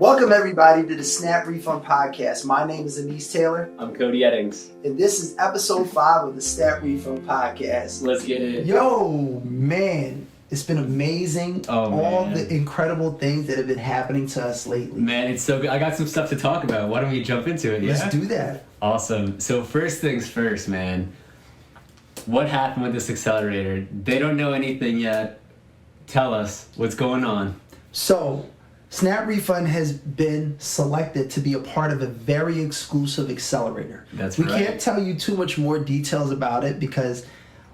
Welcome everybody to the SnapRefund Podcast. My name is Anis Taylor. I'm Cody and Anis. And this is episode 5 of the SnapRefund Podcast. Let's get it. Yo, man, it's been amazing. All the incredible things that have been happening to us lately. Man, it's so good. I got some stuff to talk about. Why don't we jump into it? Let's do that. Awesome. So first things first, man. What happened with this accelerator? They don't know anything yet. Tell us what's going on. So, SnapRefund has been selected to be a part of a very exclusive accelerator. That's right. We can't tell you too much more details about it because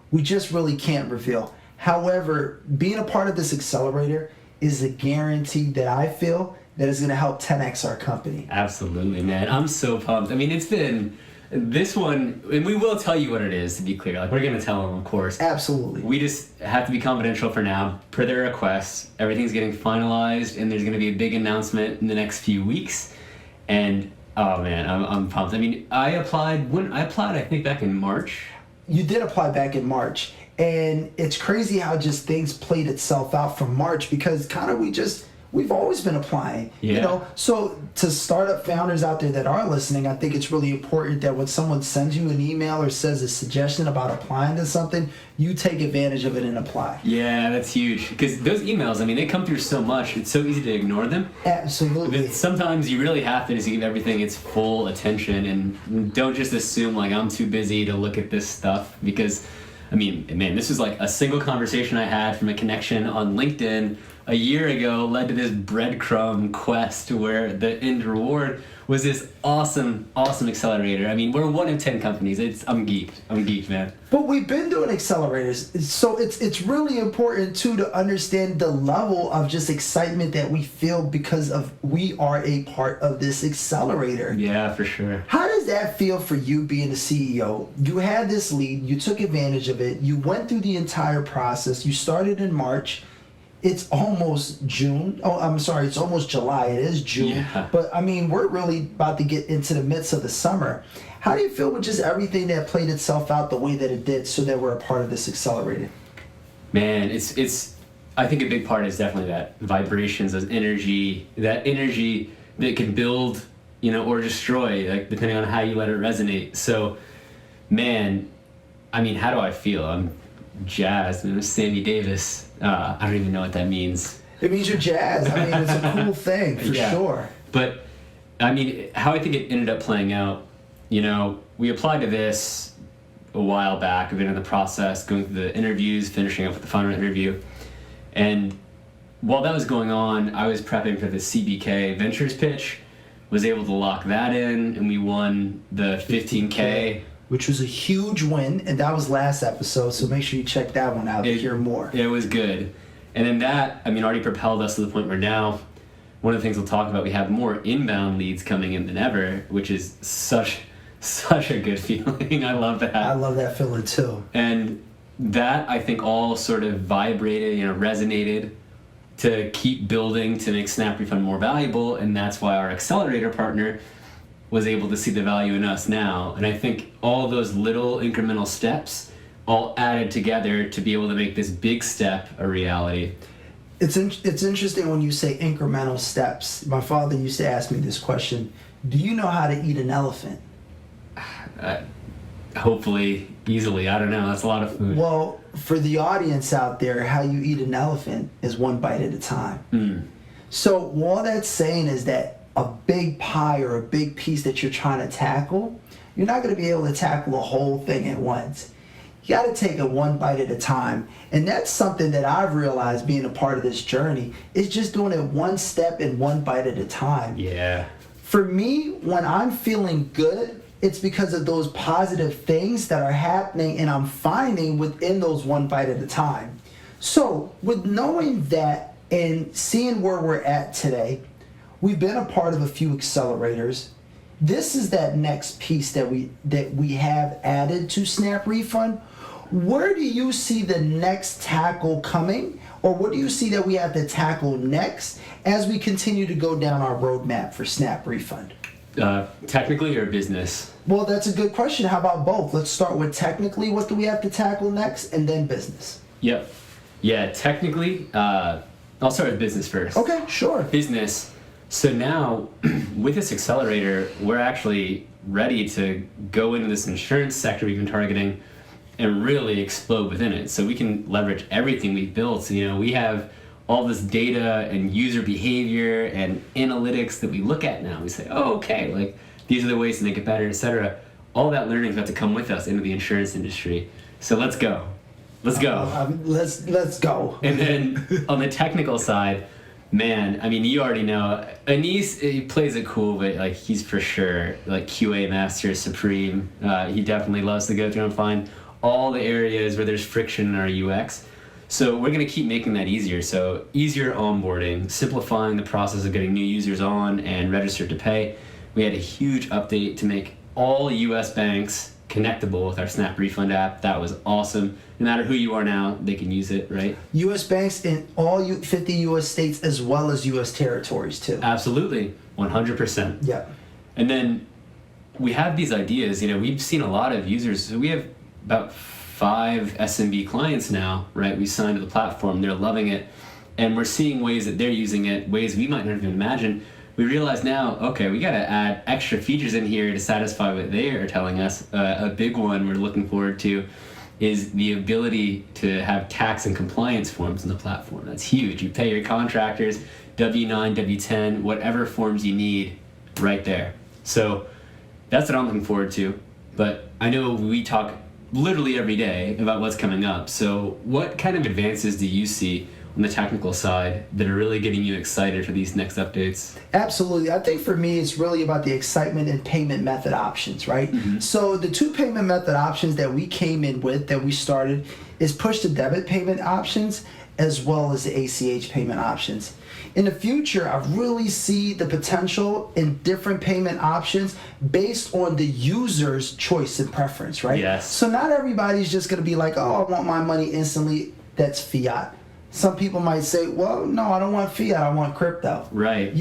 we just really can't reveal. However, being a part of this accelerator is a guarantee that I feel that is going to help 10x our company. Absolutely, man. I'm so pumped. I mean, it's been this one, and we will tell you what it is, to be clear. Like, we're going to tell them, of course. Absolutely. We just have to be confidential for now, per their requests. Everything's getting finalized, and there's going to be a big announcement in the next few weeks. And, oh, man, I'm pumped. I mean, I applied, I think, back in March. You did apply back in March. And it's crazy how just things played itself out from March because kind of we've always been applying, you know. So to startup founders out there that are listening, I think it's really important that when someone sends you an email or says a suggestion about applying to something, you take advantage of it and apply. Yeah, that's huge. Because those emails, I mean, they come through so much. It's so easy to ignore them. Absolutely. But sometimes you really have to just give everything its full attention and don't just assume, like, I'm too busy to look at this stuff. Because, I mean, man, this was like a single conversation I had from a connection on LinkedIn a year ago led to this breadcrumb quest where the end reward was this awesome accelerator. I mean, we're one of 10 companies. I'm geeked, man. But we've been doing accelerators, so it's really important too to understand the level of just excitement that we feel because of we are a part of this accelerator. Yeah, for sure. How does that feel for you being the CEO? You had this lead, you took advantage of it, you went through the entire process, you started in March. It's almost June. Oh, I'm sorry, it's almost July. It is June. Yeah. But, I mean, we're really about to get into the midst of the summer. How do you feel with just everything that played itself out the way that it did so that we're a part of this accelerator? Man, it's. I think a big part is definitely that vibrations, that energy that can build, or destroy, like, depending on how you let it resonate. So, man, I mean, how do I feel? I'm jazzed. I'm Sammy Davis. I don't even know what that means. It means you're jazzed. I mean, it's a cool thing, for sure. But, I mean, how I think it ended up playing out, we applied to this a while back. I've been in the process, going through the interviews, finishing up with the final interview. And while that was going on, I was prepping for the CBK Ventures pitch, was able to lock that in, and we won the 15K. Which was a huge win, and that was last episode, so make sure you check that one out to hear more. It was good. And then that, already propelled us to the point where now, one of the things we'll talk about, we have more inbound leads coming in than ever, which is such a good feeling. I love that. I love that feeling too. And that, I think, all sort of vibrated, resonated to keep building to make SnapRefund more valuable, and that's why our accelerator partner was able to see the value in us now. And I think all those little incremental steps all added together to be able to make this big step a reality. It's interesting when you say incremental steps. My father used to ask me this question: do you know how to eat an elephant? Hopefully, easily. I don't know. That's a lot of food. Well, for the audience out there, how you eat an elephant is one bite at a time. So all that's saying is that a big pie or a big piece that you're trying to tackle, you're not going to be able to tackle the whole thing at once. You got to take it one bite at a time. And that's something that I've realized being a part of this journey is just doing it one step and one bite at a time. Yeah. For me, when I'm feeling good, it's because of those positive things that are happening and I'm finding within those one bite at a time. So with knowing that and seeing where we're at today, we've been a part of a few accelerators. This is that next piece that we have added to SnapRefund. Where do you see the next tackle coming? Or what do you see that we have to tackle next as we continue to go down our roadmap for SnapRefund? Technically or business? Well, that's a good question. How about both? Let's start with technically, what do we have to tackle next, and then business. Yep. Yeah, technically, I'll start with business first. Okay, sure. Business. So now, with this accelerator, we're actually ready to go into this insurance sector we've been targeting and really explode within it. So we can leverage everything we've built. So, we have all this data and user behavior and analytics that we look at now. We say, oh, okay, like these are the ways to make it better, etc. All that learning is about to come with us into the insurance industry. So let's go. Let's go. Let's go. And then on the technical side, man, I mean, you already know, Anis, he plays it cool, but like he's for sure like QA master supreme. He definitely loves to go through and find all the areas where there's friction in our UX. So we're going to keep making that easier. So easier onboarding, simplifying the process of getting new users on and registered to pay. We had a huge update to make all US banks connectable with our SnapRefund app. That was awesome. No matter who you are now, they can use it, right? US banks in all 50 US states as well as US territories too. Absolutely, 100%. Yeah. And then we have these ideas, we've seen a lot of users. So we have about 5 SMB clients now, right? We signed to the platform, they're loving it. And we're seeing ways that they're using it, ways we might not even imagine. We realize now, okay, we got to add extra features in here to satisfy what they are telling us. A big one we're looking forward to is the ability to have tax and compliance forms in the platform. That's huge. You pay your contractors, W-9, W-10, whatever forms you need right there. So that's what I'm looking forward to. But I know we talk literally every day about what's coming up. So what kind of advances do you see on the technical side that are really getting you excited for these next updates? Absolutely. I think for me, it's really about the excitement and payment method options, right? Mm-hmm. So the 2 payment method options that we came in with, that we started, is push to debit payment options as well as the ACH payment options. In the future, I really see the potential in different payment options based on the user's choice and preference, right? Yes. So not everybody's just going to be like, oh, I want my money instantly. That's fiat. Some people might say, well, no, I don't want fiat, I want crypto. Right.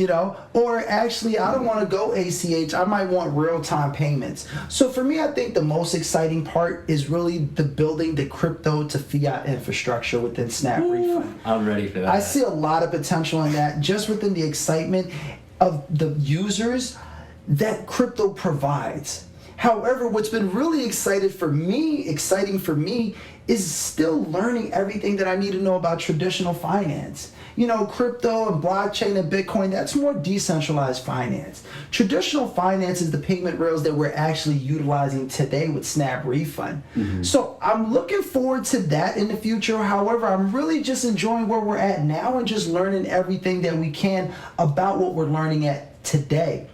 Or actually, I don't want to go ACH, I might want real-time payments. So for me, I think the most exciting part is really the building the crypto to fiat infrastructure within SnapRefund. I'm ready for that. I see a lot of potential in that, just within the excitement of the users that crypto provides. However, what's been really exciting for me is still learning everything that I need to know about traditional finance. Crypto and blockchain and Bitcoin, that's more decentralized finance. Traditional finance is the payment rails that we're actually utilizing today with SnapRefund. Mm-hmm. So I'm looking forward to that in the future. However, I'm really just enjoying where we're at now and just learning everything that we can about what we're learning at today.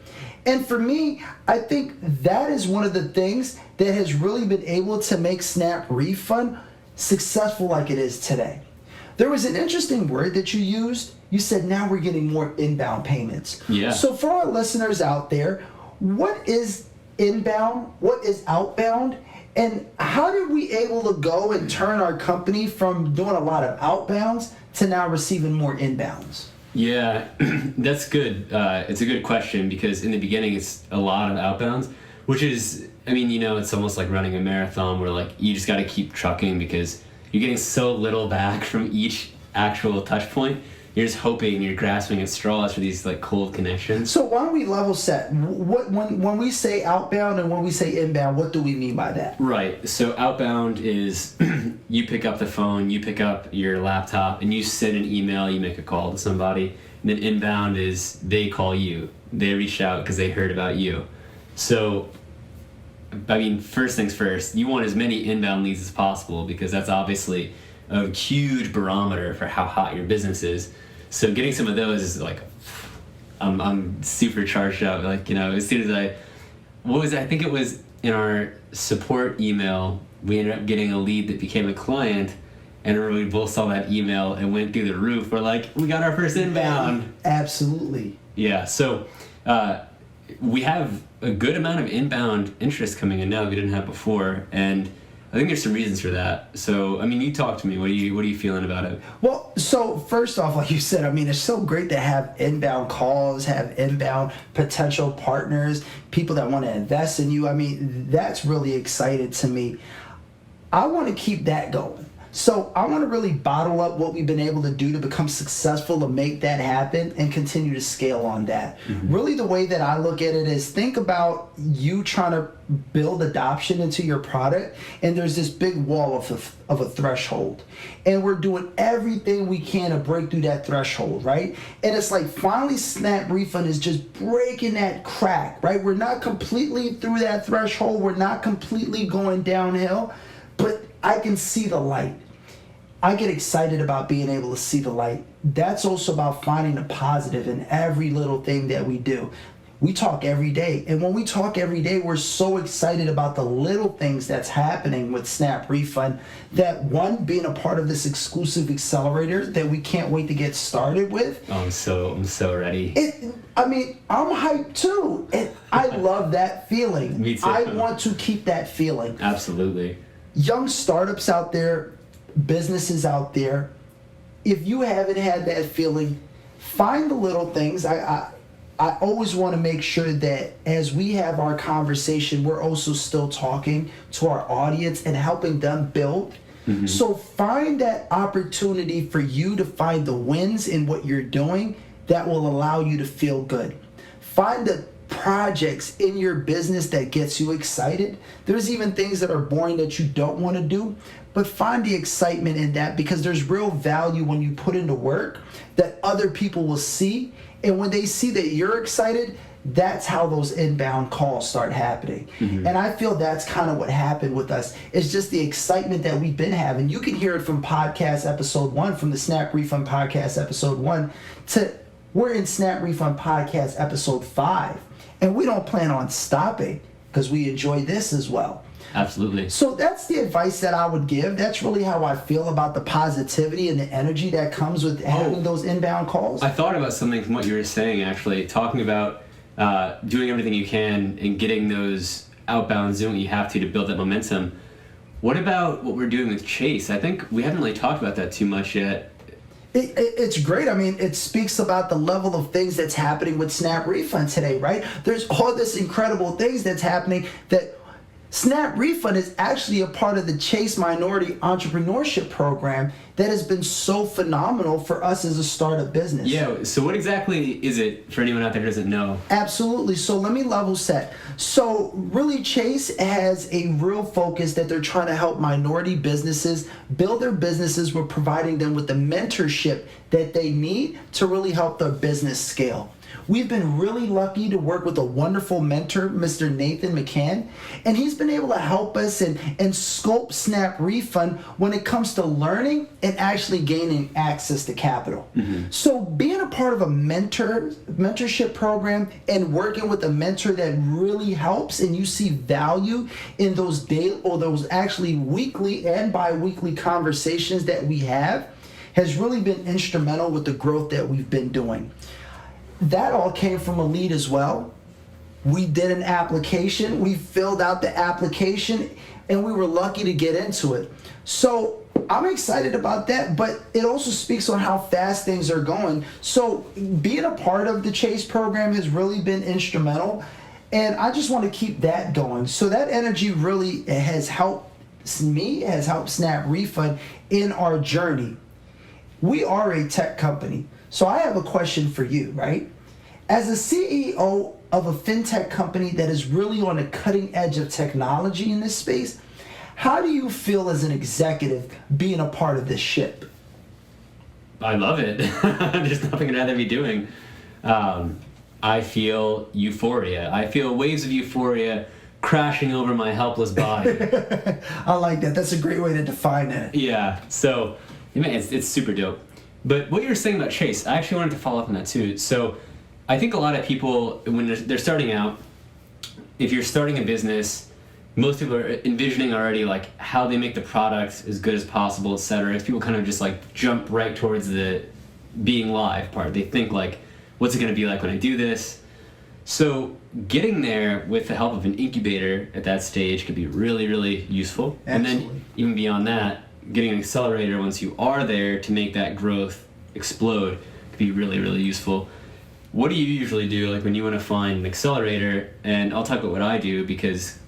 And for me, I think that is one of the things that has really been able to make SnapRefund successful like it is today. There was an interesting word that you used. You said now we're getting more inbound payments. Yeah. So for our listeners out there, what is inbound? What is outbound? And how did we able to go and turn our company from doing a lot of outbounds to now receiving more inbounds? Yeah, that's good. It's a good question because in the beginning it's a lot of outbounds, which is, it's almost like running a marathon where like you just got to keep trucking because you're getting so little back from each actual touch point. You're just hoping, you're grasping at straws for these like cold connections. So why don't we level set? When we say outbound and when we say inbound, what do we mean by that? Right. So outbound is you pick up the phone, you pick up your laptop, and you send an email, you make a call to somebody. And then inbound is they call you. They reach out because they heard about you. So, first things first, you want as many inbound leads as possible because that's obviously a huge barometer for how hot your business is. So getting some of those is like, I'm super charged up. As soon as I think it was in our support email, we ended up getting a lead that became a client, and we both saw that email and went through the roof. We're like, we got our first inbound. Absolutely. Yeah. So we have a good amount of inbound interest coming in now that we didn't have before, and I think there's some reasons for that. So, you talk to me. What are you feeling about it? Well, so first off, like you said, it's so great to have inbound calls, have inbound potential partners, people that want to invest in you. That's really exciting to me. I want to keep that going. So I want to really bottle up what we've been able to do to become successful, to make that happen and continue to scale on that. Really, the way that I look at it is, think about you trying to build adoption into your product, and there's this big wall of a threshold. And we're doing everything we can to break through that threshold, right? And it's like finally SnapRefund is just breaking that crack, right? We're not completely through that threshold. We're not completely going downhill, but I can see the light. I get excited about being able to see the light. That's also about finding the positive in every little thing that we do. We talk every day, and when we talk every day, we're so excited about the little things that's happening with SnapRefund, that one, being a part of this exclusive accelerator that we can't wait to get started with. Oh, I'm so ready. I'm hyped too, and I love that feeling. Me too. I want to keep that feeling. Absolutely. Young startups out there, businesses out there, if you haven't had that feeling, find the little things. I always want to make sure that as we have our conversation, we're also still talking to our audience and helping them build. So find that opportunity for you to find the wins in what you're doing that will allow you to feel good. Find the projects in your business that gets you excited. There's even things that are boring that you don't want to do, but find the excitement in that, because there's real value when you put into work that other people will see. And when they see that you're excited, that's how those inbound calls start happening. And I feel that's kind of what happened with us. It's just the excitement that we've been having. You can hear it from podcast episode 1, from the SnapRefund Podcast episode 1, to we're in SnapRefund Podcast episode 5. And we don't plan on stopping, because we enjoy this as well. Absolutely. So that's the advice that I would give. That's really how I feel about the positivity and the energy that comes with having those inbound calls. I thought about something from what you were saying, actually, talking about doing everything you can and getting those outbounds, doing what you have to build that momentum. What about what we're doing with Chase? I think we haven't really talked about that too much yet. It's great. I mean, it speaks about the level of things that's happening with SnapRefund today, right? There's all this incredible things that's happening that SnapRefund is actually a part of the Chase Minority Entrepreneurship Program that has been so phenomenal for us as a startup business. Yeah, so what exactly is it for anyone out there who doesn't know? Absolutely. So let me level set. So really, Chase has a real focus that they're trying to help minority businesses build their businesses. We're providing them with the mentorship that they need to really help their business scale. We've been really lucky to work with a wonderful mentor, Mr. Nathan McCann, and he's been able to help us and scope SnapRefund when it comes to learning and actually gaining access to capital. So being a part of a mentorship program and working with a mentor that really helps, and you see value in those daily or those actually weekly and bi-weekly conversations that we have, has really been instrumental with the growth that we've been doing. That all came from a lead as well. We did an application, we filled out the application, and we were lucky to get into it. So I'm excited about that, but it also speaks on how fast things are going. So being a part of the Chase program has really been instrumental, and I just want to keep that going. So that energy really has helped me, has helped SnapRefund in our journey. We are a tech company. So I have a question for you, right? As a CEO of a fintech company that is really on the cutting edge of technology in this space, how do you feel as an executive being a part of this ship? I love it. There's nothing I'd rather be doing. I feel euphoria. I feel waves of euphoria crashing over my helpless body. I like that. That's a great way to define it. Yeah. So, man, it's super dope. But what you were saying about Chase, I actually wanted to follow up on that too. So I think a lot of people, when they're starting out, if you're starting a business, most people are envisioning already like how they make the product as good as possible, etc. People kind of just like jump right towards the being live part. They think like, what's it going to be like when I do this? So getting there with the help of an incubator at that stage could be really, really useful. Absolutely. And then even beyond that, getting an accelerator once you are there to make that growth explode could be really, really useful. What do you usually do, like when you want to find an accelerator? And I'll talk about what I do because,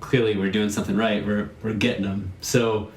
clearly we're doing something right. We're getting them. So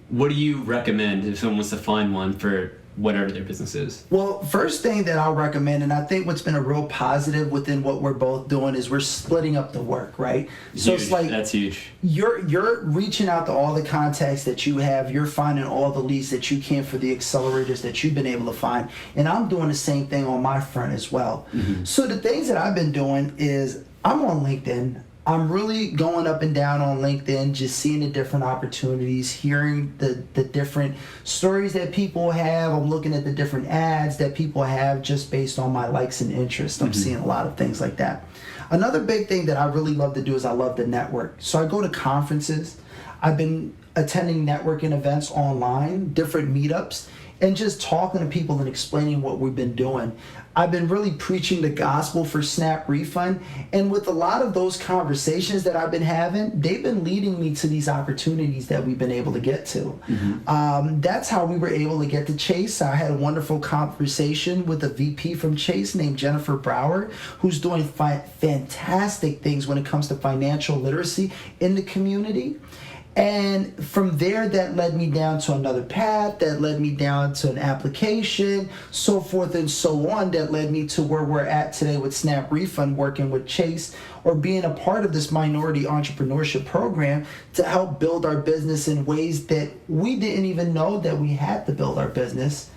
what do you recommend if someone wants to find one for whatever their business is? Well, first thing that I'll recommend, and I think what's been a real positive within what we're both doing, is we're splitting up the work, right? So Huge. it's like That's huge. you're reaching out to all the contacts that you have. You're finding all the leads that you can for the accelerators that you've been able to find, and I'm doing the same thing on my front as well. So the things that I've been doing is I'm on LinkedIn. I'm really going up and down on LinkedIn, just seeing the different opportunities, hearing the different stories that people have. I'm looking at the different ads that people have just based on my likes and interests. I'm seeing a lot of things like that. Another big thing that I really love to do is I love to network. So I go to conferences. I've been attending networking events online, different meetups, and just talking to people and explaining what we've been doing. I've been really preaching the gospel for SnapRefund, and with a lot of those conversations that I've been having, they've been leading me to these opportunities that we've been able to get to. That's how we were able to get to Chase. I had a wonderful conversation with a VP from Chase named Jennifer Brower, who's doing fantastic things when it comes to financial literacy in the community. And from there, that led me down to another path, that led me down to an application, so forth and so on, that led me to where we're at today with SnapRefund, working with Chase, or being a part of this minority entrepreneurship program to help build our business in ways that we didn't even know that we had to build our business.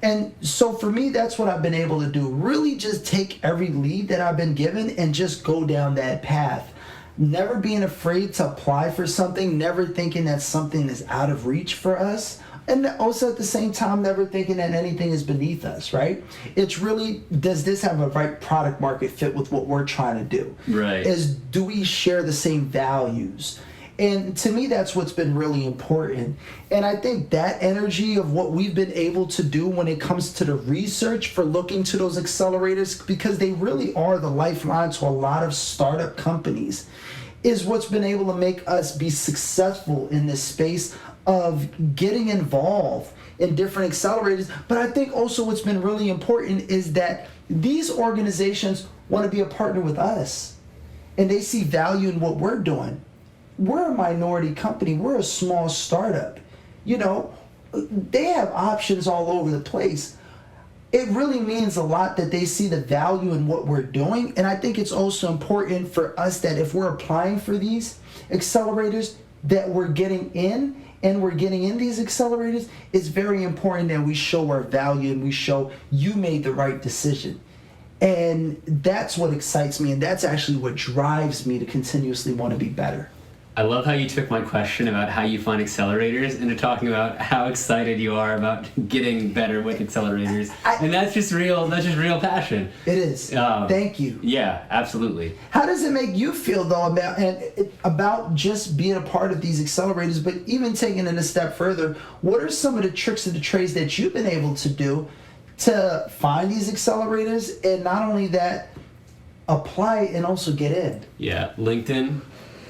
And so for me, that's what I've been able to do. Really just take every lead that I've been given and just go down that path. Never being afraid to apply for something, never thinking that something is out of reach for us, and also at the same time, never thinking that anything is beneath us, right? It's really, does this have a right product market fit with what we're trying to do? Right. Do we share the same values? And to me, that's what's been really important. And I think that energy of what we've been able to do when it comes to the research for looking to those accelerators, because they really are the lifeline to a lot of startup companies, is what's been able to make us be successful in this space of getting involved in different accelerators. But I think also what's been really important is that these organizations want to be a partner with us, and they see value in what we're doing. We're a minority company. We're a small startup. You know, they have options all over the place. It really means a lot that they see the value in what we're doing. And I think it's also important for us that if we're applying for these accelerators, that we're getting in, and we're getting in these accelerators. It's very important that we show our value and we show you made the right decision. And that's what excites me, and that's actually what drives me to continuously want to be better. I love how you took my question about how you find accelerators into talking about how excited you are about getting better with accelerators. And that's just real passion. It is. Thank you. Yeah, absolutely. How does it make you feel, though, about just being a part of these accelerators, but even taking it a step further, what are some of the tricks of the trades that you've been able to do to find these accelerators, and not only that, apply and also get in? Yeah, LinkedIn.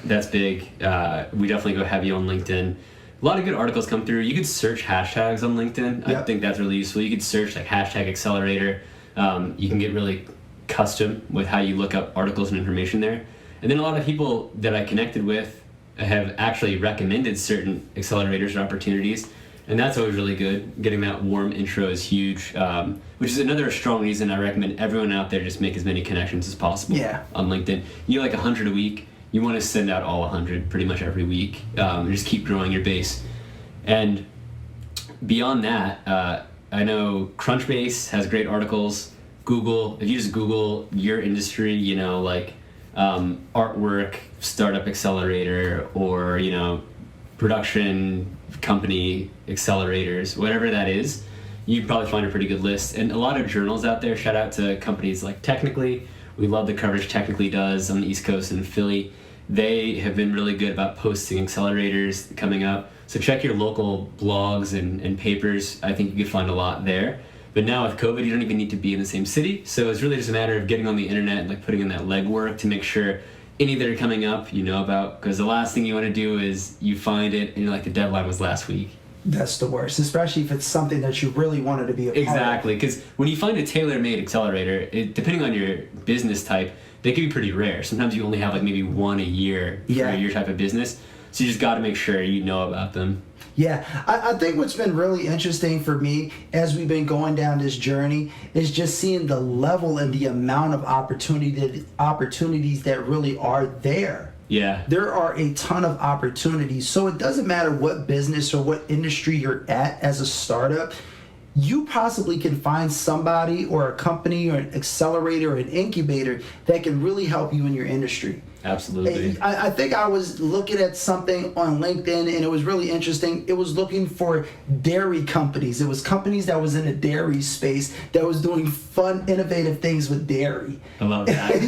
That's big. We definitely go heavy on LinkedIn. A lot of good articles come through. You could search hashtags on LinkedIn. Yep. I think that's really useful. You could search like hashtag accelerator. You can get really custom with how you look up articles and information there. And then a lot of people that I connected with have actually recommended certain accelerators or opportunities. And that's always really good. Getting that warm intro is huge, which is another strong reason I recommend everyone out there just make as many connections as possible on LinkedIn. You get like 100 a week. You want to send out all 100 pretty much every week. Just keep growing your base. And beyond that, I know Crunchbase has great articles. Google, if you just Google your industry, you know, like artwork, startup accelerator, or, you know, production company accelerators, whatever that is, you'd probably find a pretty good list. And a lot of journals out there, shout out to companies like Technically. We love the coverage Technically does on the East Coast and in Philly. They have been really good about posting accelerators coming up. So check your local blogs and papers. I think you could find a lot there. But now with COVID, you don't even need to be in the same city. So it's really just a matter of getting on the internet and like putting in that legwork to make sure any that are coming up you know about. Because the last thing you want to do is you find it and you're like, the deadline was last week. That's the worst, especially if it's something that you really wanted to be a part of. Exactly, because when you find a tailor-made accelerator, depending on your business type, they can be pretty rare. Sometimes you only have like maybe one a year for your type of business. So you just got to make sure you know about them. Yeah, I think what's been really interesting for me as we've been going down this journey is just seeing the level and the amount of opportunities that really are there. Yeah. There are a ton of opportunities. So it doesn't matter what business or what industry you're at as a startup, you possibly can find somebody or a company or an accelerator or an incubator that can really help you in your industry. Absolutely. I think I was looking at something on LinkedIn and it was really interesting. It was looking for dairy companies. It was companies that was in the dairy space that was doing fun, innovative things with dairy. I love that.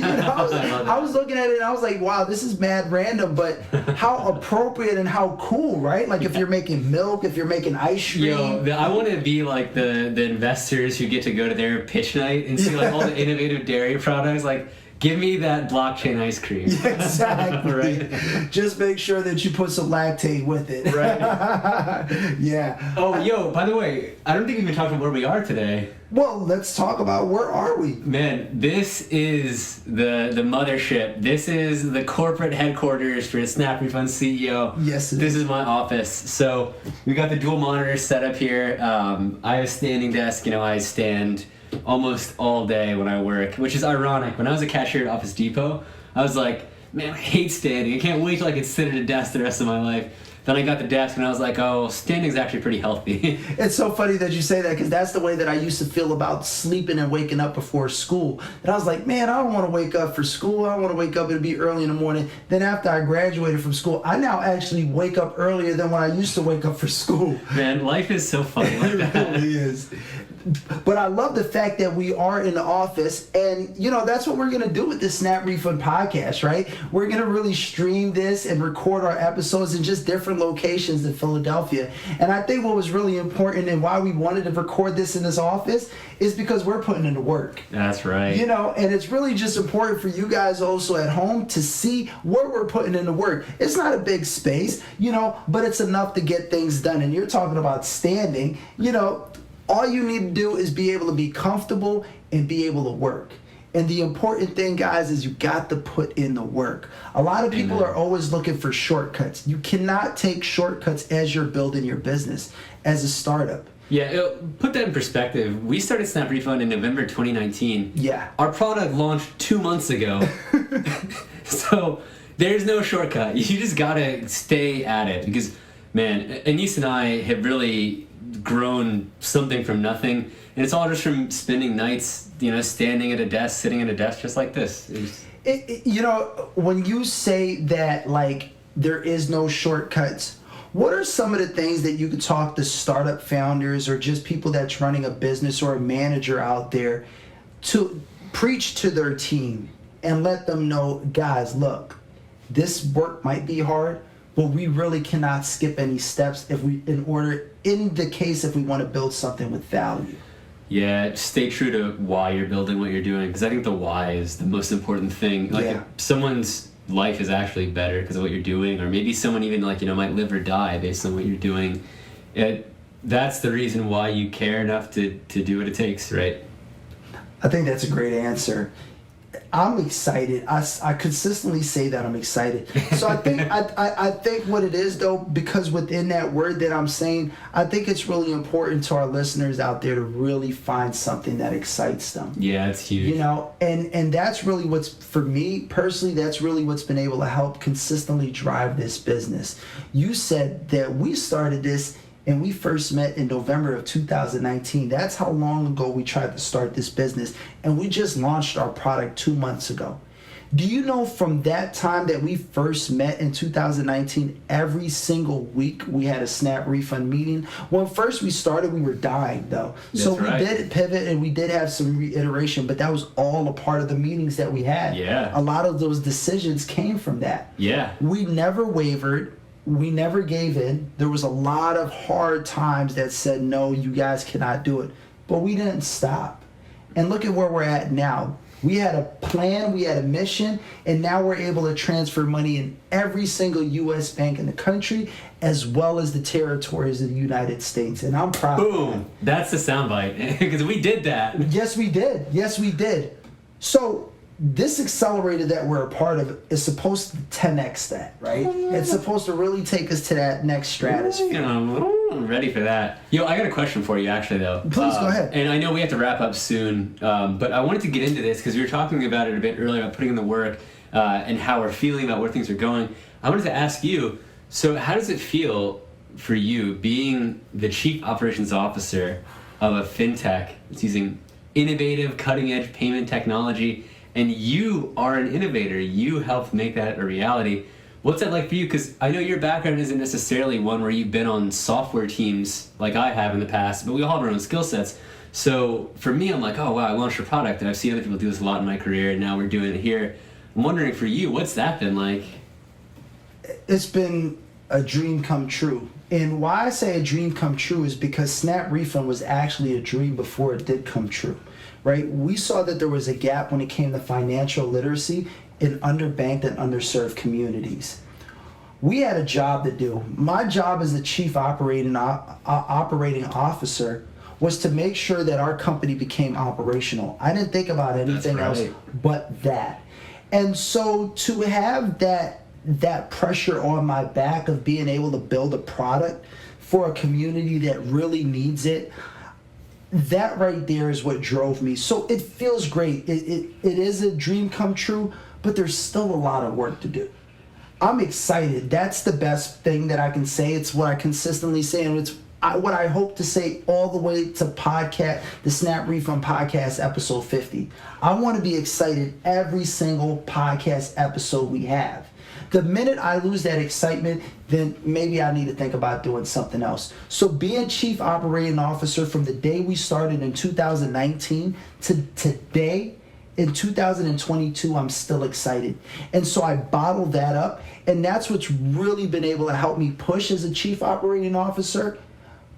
I was looking at it and I was like, wow, this is mad random, but how appropriate and how cool, right? Like if you're making milk, if you're making ice cream. Yo, I want to be like the investors who get to go to their pitch night and see like all the innovative dairy products. Like, give me that blockchain ice cream. Exactly. Right? Just make sure that you put some lactate with it. Right. Yeah. Oh, yo, by the way, I don't think we've been talking where we are today. Well, let's talk about where are we? Man, this is the mothership. This is the corporate headquarters for SnapRefund CEO. Yes, it This is. is my office. So we got the dual monitors set up here. I have a standing desk. I stand almost all day when I work, which is ironic. When I was a cashier at Office Depot, I was like, man, I hate standing. I can't wait till I can sit at a desk the rest of my life. Then I got the desk and I was like, oh, standing's actually pretty healthy. It's so funny that you say that because that's the way that I used to feel about sleeping and waking up before school. And I was like, man, I don't want to wake up for school. I don't want to wake up and be early in the morning. Then after I graduated from school, I now actually wake up earlier than when I used to wake up for school. Man, life is so funny like that. It really is. But I love the fact that we are in the office, and that's what we're going to do with this SnapRefund podcast, right? We're going to really stream this and record our episodes in just different locations in Philadelphia. And I think what was really important and why we wanted to record this in this office is because we're putting in the work. That's right. And it's really just important for you guys also at home to see where we're putting in the work. It's not a big space, but it's enough to get things done. And you're talking about standing, all you need to do is be able to be comfortable and be able to work. And the important thing, guys, is you got to put in the work. A lot of people are always looking for shortcuts. You cannot take shortcuts as you're building your business as a startup. Yeah, put that in perspective. We started SnapRefund in November 2019. Yeah. Our product launched 2 months ago. So there's no shortcut. You just got to stay at it because, man, Anis and I have really grown something from nothing, and it's all just from spending nights standing at a desk, sitting at a desk just like this. When you say that like there is no shortcuts, what are some of the things that you could talk to startup founders or just people that's running a business or a manager out there to preach to their team and let them know, guys, look, this work might be hard, but we really cannot skip any steps if we want to build something with value. Yeah, stay true to why you're building what you're doing, because I think the why is the most important thing. Like, if someone's life is actually better because of what you're doing, or maybe someone even might live or die based on what you're doing. That's the reason why you care enough to do what it takes, right? I think that's a great answer. I'm excited. I consistently say that I'm excited. So I think I think what it is though, because within that word that I'm saying, I think it's really important to our listeners out there to really find something that excites them. Yeah, it's huge. And that's really what's, for me personally, that's really what's been able to help consistently drive this business. You said that we started this and we first met in November of 2019. That's how long ago we tried to start this business. And we just launched our product 2 months ago. Do you know from that time that we first met in 2019, every single week we had a SnapRefund meeting? When first we started, we were dying though. So we did pivot and we did have some reiteration, but that was all a part of the meetings that we had. Yeah. A lot of those decisions came from that. Yeah. We never wavered. We never gave in. There was a lot of hard times that said, no, you guys cannot do it. But we didn't stop. And look at where we're at now. We had a plan, we had a mission, and now we're able to transfer money in every single U.S. bank in the country, as well as the territories of the United States. And I'm proud. Boom. That's the soundbite. Because we did that. Yes, we did. Yes, we did. So this accelerator that we're a part of is supposed to 10x that, right? It's supposed to really take us to that next stratosphere. I'm ready for that. Yo, I got a question for you, actually, though. Please go ahead. And I know we have to wrap up soon, but I wanted to get into this because we were talking about it a bit earlier, about putting in the work and how we're feeling about where things are going. I wanted to ask you, so how does it feel for you being the chief operations officer of a fintech that's using innovative, cutting-edge payment technology, and you are an innovator? You helped make that a reality. What's that like for you? Because I know your background isn't necessarily one where you've been on software teams like I have in the past, but we all have our own skill sets. So for me, I'm like, oh wow, I launched a product, and I've seen other people do this a lot in my career, and now we're doing it here. I'm wondering for you, what's that been like? It's been a dream come true. And why I say a dream come true is because SnapRefund was actually a dream before it did come true, right? We saw that there was a gap when it came to financial literacy in underbanked and underserved communities. We had a job to do. My job as the chief operating officer was to make sure that our company became operational. I didn't think about anything else but that. And so to have that pressure on my back of being able to build a product for a community that really needs it, that right there is what drove me. So it feels great. It is a dream come true, but there's still a lot of work to do. I'm excited. That's the best thing that I can say. It's what I consistently say, and it's what I hope to say all the way to the SnapRefund Podcast episode 50. I want to be excited every single podcast episode we have. The minute I lose that excitement, then maybe I need to think about doing something else. So being chief operating officer from the day we started in 2019 to today, in 2022, I'm still excited. And so I bottled that up, and that's what's really been able to help me push as a chief operating officer.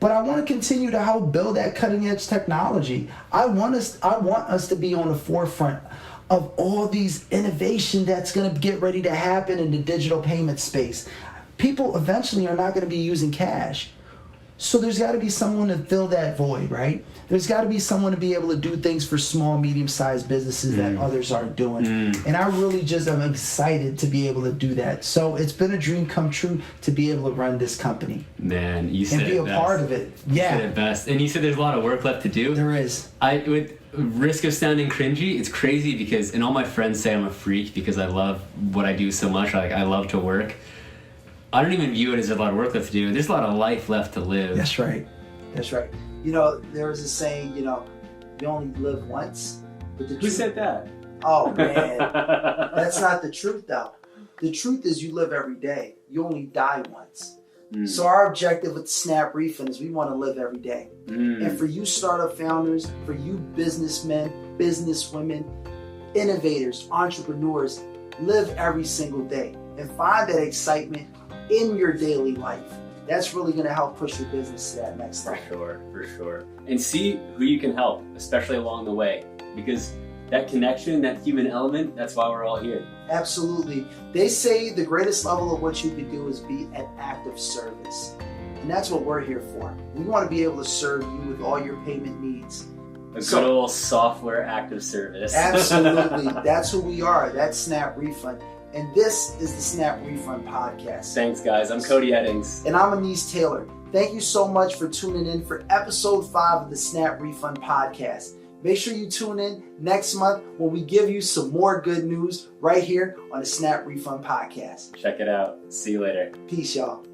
But I want to continue to help build that cutting edge technology. I want us to be on the forefront of all these innovation that's going to get ready to happen in the digital payment space. People eventually are not going to be using cash. So there's got to be someone to fill that void, right? There's got to be someone to be able to do things for small, medium-sized businesses that others aren't doing. And I really just am excited to be able to do that. So it's been a dream come true to be able to run this company. Man, you said and be a part of it. Yeah. You said it best. And you said there's a lot of work left to do. There is. With risk of sounding cringy, it's crazy because, and all my friends say I'm a freak because I love what I do so much. Like, I love to work. I don't even view it as a lot of work left to do. There's a lot of life left to live. That's right. That's right. You know, there was a saying, you only live once. But Who said that? Oh, man. That's not the truth, though. The truth is you live every day. You only die once. So our objective with SnapRefund is we want to live every day. And for you startup founders, for you businessmen, businesswomen, innovators, entrepreneurs, live every single day and find that excitement in your daily life. That's really going to help push your business to that next level. For sure. And see who you can help, especially along the way. Because that connection, that human element, that's why we're all here. Absolutely. They say the greatest level of what you can do is be an act of service. And that's what we're here for. We want to be able to serve you with all your payment needs. A good old software act of service. Absolutely. That's who we are. That's SnapRefund. And this is the SnapRefund Podcast. Thanks, guys. I'm Cody Anis. And I'm Anis Taylor. Thank you so much for tuning in for episode 5 of the SnapRefund Podcast. Make sure you tune in next month when we give you some more good news right here on the SnapRefund Podcast. Check it out. See you later. Peace, y'all.